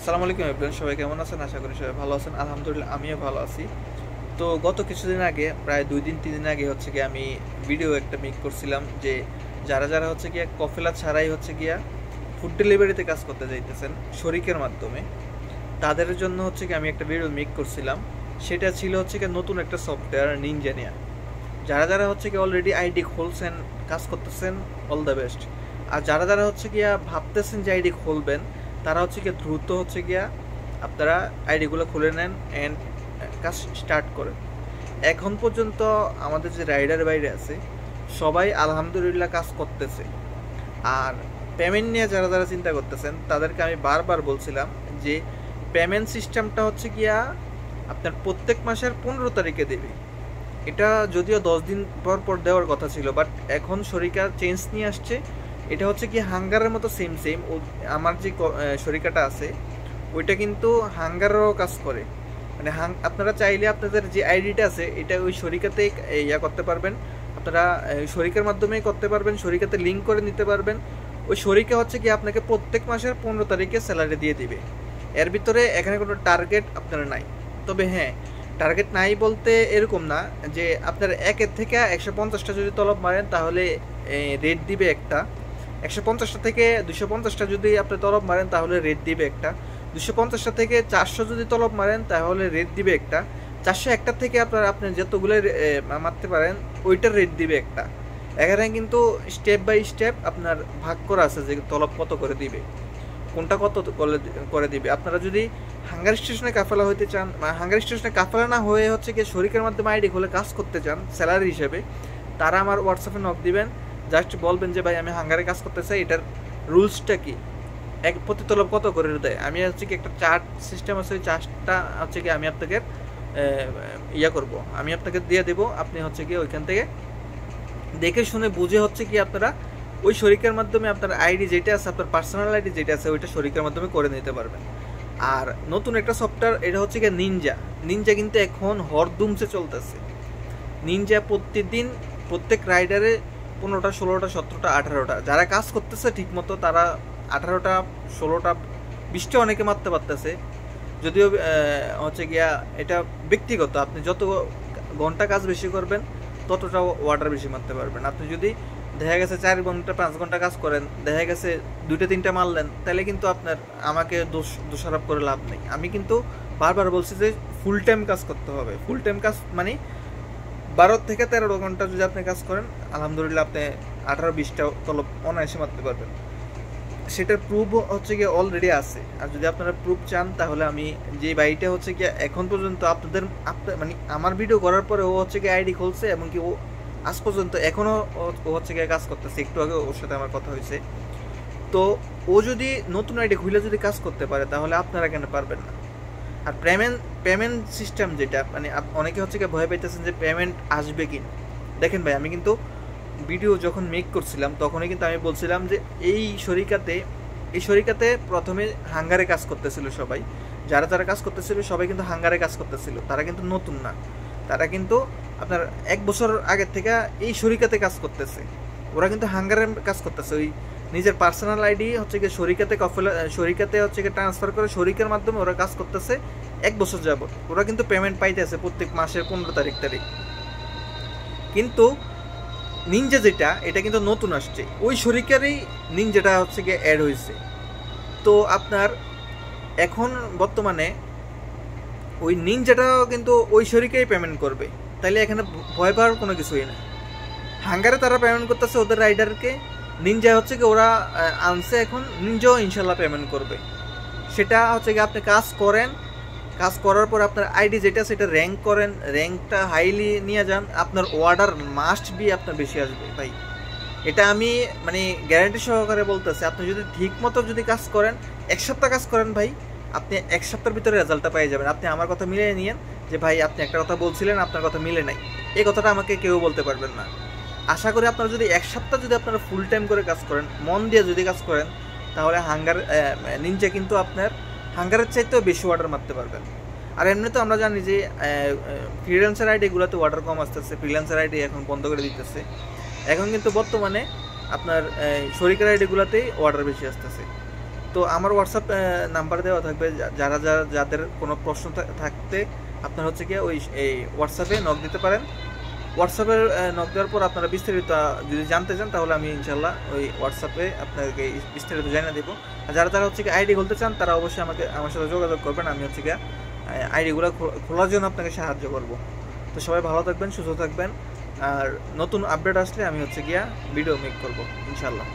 আসসালামু আলাইকুম এভরিওয়ান, সবাই কেমন আছেন? আশা করি সবাই ভালো আছেন। আলহামদুলিল্লাহ আমিও ভালো আছি। তো গত কিছুদিন আগে, প্রায় 2 দিন 3 দিন আগে হচ্ছে গিয়ে আমি ভিডিও একটা মেক করছিলাম যে যারা যারা হচ্ছে গিয়া কফেলা ছাড়াই হচ্ছে গিয়া ফুড ডেলিভারিতে কাজ করতে যাইতেছেন শরিকের মাধ্যমে, তাদের জন্য হচ্ছে কি আমি একটা ভিডিও মেক করছিলাম। সেটা ছিল হচ্ছে কি নতুন একটা সফটওয়্যার নিনজা নিয়া। যারা যারা হচ্ছে কি অলরেডি আইডি খুলছেন, কাজ করতেছেন, অল দ্য বেস্ট। আর যারা যারা হচ্ছে গিয়া ভাবতেছেন যে আইডি খুলবেন, তারা হচ্ছে গিয়া দ্রুত হচ্ছে গিয়া আপনারা আইডিগুলো খুলে নেন অ্যান্ড কাজ স্টার্ট করেন। এখন পর্যন্ত আমাদের যে রাইডার বাইরে আছে সবাই আলহামদুলিল্লাহ কাজ করতেছে। আর পেমেন্ট নিয়ে যারা যারা চিন্তা করতেছেন তাদেরকে আমি বারবার বলছিলাম যে পেমেন্ট সিস্টেমটা হচ্ছে গিয়া আপনার প্রত্যেক মাসের 15 তারিখে দেবে। এটা যদিও 10 দিন পর পর দেওয়ার কথা ছিল, বাট এখন শরিকা চেঞ্জ নিয়ে আসছে। এটা হচ্ছে কি হাঙ্গারের মতো সেম সেম। আমার যে শরিকাটা আছে ওইটা কিন্তু হাঙ্গারেরও কাজ করে। মানে আপনারা চাইলে আপনাদের যে আইডিটা আছে এটা ওই শরিকাতেই ইয়া করতে পারবেন। আপনারা শরিকার মাধ্যমেই করতে পারবেন, শরিকাতে লিঙ্ক করে নিতে পারবেন। ওই শরিকা হচ্ছে কি আপনাকে প্রত্যেক মাসের 15 তারিখে স্যালারি দিয়ে দিবে। এর ভিতরে এখানে কোনো টার্গেট আপনার নাই। তবে হ্যাঁ, টার্গেট নাই বলতে এরকম না যে আপনার 1-এর থেকে 150টা যদি তলব মারেন তাহলে রেট দিবে একটা। 150টা থেকে 250টা যদি আপনি তলব মারেন তাহলে রেট দিবে একটা। 250টা থেকে 400 যদি তলব মারেন তাহলে রেট দিবে একটা। 401টা থেকে আপনি যতগুলো মারতে পারেন ওইটার রেট দিবে একটা। এখানে কিন্তু স্টেপ বাই স্টেপ আপনার ভাগ করা আছে যে তলব কত করে দিবে, কোনটা কত করে দিবে। আপনারা যদি হাঙ্গার স্টেশনে কাফেলা হইতে চান, হাঙ্গার স্টেশনে কাফেলা না হয়ে হচ্ছে কি শরিকের মাধ্যমে আইডি খুলে কাজ করতে চান স্যালারি হিসেবে, তারা আমার হোয়াটসঅ্যাপে নক দিবেন। জাস্ট বলবেন যে ভাই আমি হাঙ্গারে কাজ করতে চাই, এটার রুলসটা কি, এক প্রতি তলব কত করে দেয়। আমি হচ্ছে কি একটা চার্ট সিস্টেম আছে, ওই চার্টটা হচ্ছে কি আমি আপনাকে ইয়া করব, আমি আপনাকে দিয়ে দেবো। আপনি হচ্ছে কি ওইখান থেকে দেখে শুনে বুঝে হচ্ছে কি আপনারা ওই শরিকের মাধ্যমে আপনার আইডি যেটা আছে, আপনার পার্সোনাল আইডি যেটা আছে ওইটা শরিকের মাধ্যমে করে নিতে পারবেন। আর নতুন একটা সফটওয়্যার, এটা হচ্ছে কি নিনজা। নিনজা কিন্তু এখন হরদুমসে চলতেছে। নিনজা প্রতিদিন প্রত্যেক রাইডারে 15টা 16টা 17টা 18টা যারা কাজ করতেছে ঠিক মতো তারা 18টা 16টা 20টা অনেকে মারতে পারতেছে। যদিও হচ্ছে গিয়া এটা ব্যক্তিগত, আপনি যত ঘন্টা কাজ বেশি করবেন ততটা ওয়ার্ডার বেশি মারতে পারবেন। আপনি যদি দেখা গেছে 4 ঘন্টা 5 ঘন্টা কাজ করেন, দেখা গেছে 2টা 3টা মারলেন, তাহলে কিন্তু আপনার আমাকে দোষারোপ করে লাভ নেই। আমি কিন্তু বারবার বলছি যে ফুল টাইম কাজ করতে হবে। ফুল টাইম কাজ মানে 12 থেকে 13 ঘন্টা যদি আপনি কাজ করেন, আলহামদুলিল্লাহ আপনি 18-20টা তলব অনায়াসে মারতে পারবেন। সেটার প্রুফ হচ্ছে গিয়ে অলরেডি আছে। আর যদি আপনারা প্রুফ চান তাহলে আমি যে বাড়িটা হচ্ছে গিয়ে এখন পর্যন্ত আপনার মানে আমার ভিডিও করার পরে ও হচ্ছে গিয়ে আইডি খুলছে, এবং কি ও আজ পর্যন্ত এখনও ও হচ্ছে গিয়ে কাজ করতেছে। একটু আগে ওর সাথে আমার কথা হয়েছে। তো ও যদি নতুন আইডি খুলে যদি কাজ করতে পারে তাহলে আপনারা কেন পারবেন না? আর পেমেন্ট সিস্টেম যেটা, মানে অনেকে হচ্ছে গিয়ে ভয় পাইতেছেন যে পেমেন্ট আসবে কি না। দেখেন ভাই, আমি কিন্তু ভিডিও যখন মেক করছিলাম তখনই কিন্তু আমি বলছিলাম যে এই শরিকাতে প্রথমে হাঙ্গারে কাজ করতেছিল সবাই। যারা যারা কাজ করতেছিল সবাই কিন্তু হাঙ্গারে কাজ করতেছিল। তারা কিন্তু নতুন না, তারা কিন্তু আপনার 1 বছর আগের থেকে এই শরিকাতে কাজ করতেছে। ওরা কিন্তু হাঙ্গারে কাজ করতেছে। ওই নিজের পার্সোনাল আইডি হচ্ছে গিয়ে শরিকাতে হচ্ছে গিয়ে ট্রান্সফার করে শরিকের মাধ্যমে ওরা কাজ করতেছে 1 বছর যাবত। ওরা কিন্তু পেমেন্ট পাইতেছে প্রত্যেক মাসের 15 তারিখ। কিন্তু নিনজা যেটা, এটা কিন্তু নতুন আসছে, ওই শরিকারই নিনজাটা হচ্ছে গিয়ে অ্যাড হয়েছে। তো আপনার এখন বর্তমানে ওই নিনজাটাও কিন্তু ওই শরিকাই পেমেন্ট করবে। তাইলে এখানে ভয় পাওয়ার কোনো কিছুই না। হাঙ্গারে তারা পেমেন্ট করতেছে ওদের রাইডারকে, নিনজা হচ্ছে কি ওরা আনছে, এখন নিনজাও ইনশাল্লাহ পেমেন্ট করবে। সেটা হচ্ছে কি আপনি কাজ করেন, কাজ করার পর আপনার আইডি যেটা সেটা র্যাঙ্ক করেন, র্যাঙ্কটা হাইলি নিয়ে যান, আপনার অর্ডার মাস্ট বি আপনার বেশি আসবে ভাই। এটা আমি মানে গ্যারান্টি সহকারে বলতেছি। আপনি যদি ঠিক মতো যদি কাজ করেন, 1 সপ্তাহ কাজ করেন ভাই, আপনি 1 সপ্তাহের ভিতরে রেজাল্টটা পেয়ে যাবেন। আপনি আমার কথা মিলিয়ে নিয়েন যে ভাই আপনি একটা কথা বলছিলেন, আপনার কথা মিলে নাই, এই কথাটা আমাকে কেউ বলতে পারবেন না। আশা করি আপনারা যদি 1 সপ্তাহ যদি আপনারা ফুল টাইম করে কাজ করেন, মন দিয়ে যদি কাজ করেন, তাহলে নিনজা কিন্তু আপনার হাঙ্গারের চাইতেও বেশি অর্ডার মারতে পারবেন। আর এমনি তো আমরা জানি যে ফ্রিল্যান্সার আইডিগুলোতে অর্ডার কম আসতেছে, ফ্রিল্যান্সার আইডি এখন বন্ধ করে দিতেছে। এখন কিন্তু বর্তমানে আপনার শরিকের আইডিগুলোতেই অর্ডার বেশি আসতেছে। তো আমার হোয়াটসঅ্যাপ নাম্বার দেওয়া থাকবে, যাদের কোনো প্রশ্ন থাকতে আপনারা হচ্ছে গিয়ে ওই এই হোয়াটসঅ্যাপে নক দিতে পারেন। হোয়াটসঅ্যাপে নক দেওয়ার পর আপনারা বিস্তারিত যদি জানতে চান তাহলে আমি ইনশাল্লাহ ওই হোয়াটসঅ্যাপে আপনাকে বিস্তারিত জানিয়ে দেবো। আর যারা হচ্ছে কি আইডি খুলতে চান তারা অবশ্যই আমার সাথে যোগাযোগ করবেন, আমি হচ্ছে গিয়ে আইডিগুলো খোলার জন্য আপনাকে সাহায্য করব। তো সবাই ভালো থাকবেন, সুস্থ থাকবেন, আর নতুন আপডেট আসলে আমি হচ্ছে গিয়া ভিডিও মেক করব ইনশাল্লাহ।